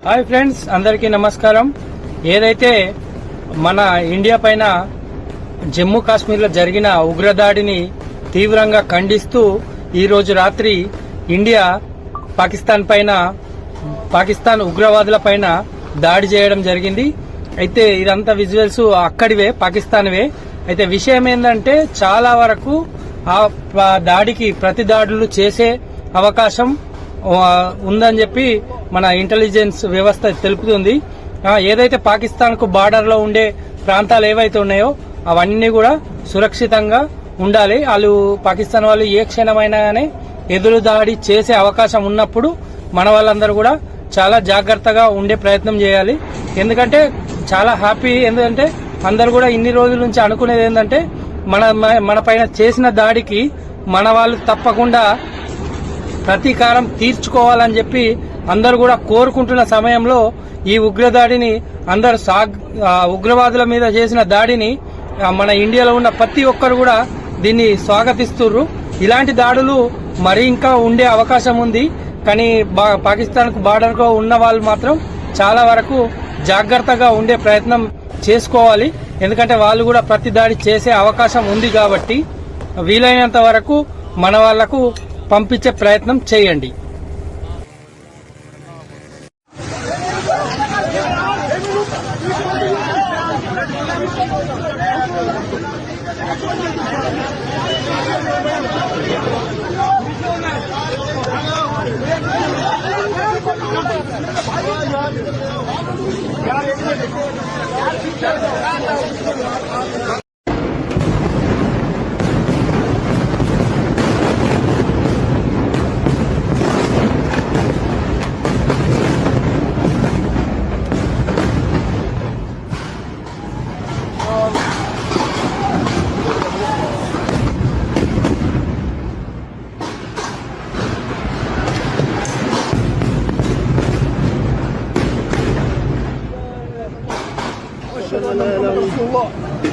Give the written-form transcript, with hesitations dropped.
Hi friends, అందరికీ నమస్కారం. ఏదైతే మన ఇండియా పైన జమ్మూ కాశ్మీర్లో జరిగిన ఉగ్రదాడిని తీవ్రంగా ఖండిస్తూ ఈరోజు రాత్రి ఇండియా పాకిస్తాన్ ఉగ్రవాదుల పైన దాడి చేయడం జరిగింది. అయితే ఇదంతా విజువల్స్ అక్కడివే, పాకిస్తాన్వే. అయితే విషయం ఏంటంటే చాలా వరకు ఆ దాడికి ప్రతి దాడులు చేసే అవకాశం ఉందని చెప్పి మన ఇంటెలిజెన్స్ వ్యవస్థ తెలుపుతుంది. ఏదైతే పాకిస్తాన్ కు బార్డర్ లో ఉండే ప్రాంతాలు ఏవైతే ఉన్నాయో అవన్నీ కూడా సురక్షితంగా ఉండాలి. పాకిస్తాన్ వాళ్ళు ఏ క్షణమైనా గానీ ఎదురు దాడి చేసే అవకాశం ఉన్నప్పుడు మన వాళ్ళందరూ కూడా చాలా జాగ్రత్తగా ఉండే ప్రయత్నం చేయాలి. ఎందుకంటే చాలా హ్యాపీ, ఎందుకంటే అందరు కూడా ఇన్ని రోజుల నుంచి అనుకునేది ఏంటంటే మన పైన చేసిన దాడికి మన వాళ్ళు తప్పకుండా ప్రతీకారం తీర్చుకోవాలని చెప్పి అందరు కూడా కోరుకుంటున్న సమయంలో ఈ ఉగ్రదాడిని ఉగ్రవాదుల మీద చేసిన దాడిని మన ఇండియాలో ఉన్న ప్రతి ఒక్కరు కూడా దీన్ని స్వాగతిస్తున్నారు. ఇలాంటి దాడులు మరి ఇంకా ఉండే అవకాశం ఉంది. కానీ పాకిస్తాన్ కు బార్డర్ లో ఉన్న వాళ్ళు మాత్రం చాలా వరకు జాగ్రత్తగా ఉండే ప్రయత్నం చేసుకోవాలి. ఎందుకంటే వాళ్ళు కూడా ప్రతి దాడి చేసే అవకాశం ఉంది కాబట్టి వీలైనంత వరకు మన వాళ్లకు పంపించే ప్రయత్నం చేయండి. أشهد أن محمد رسول الله.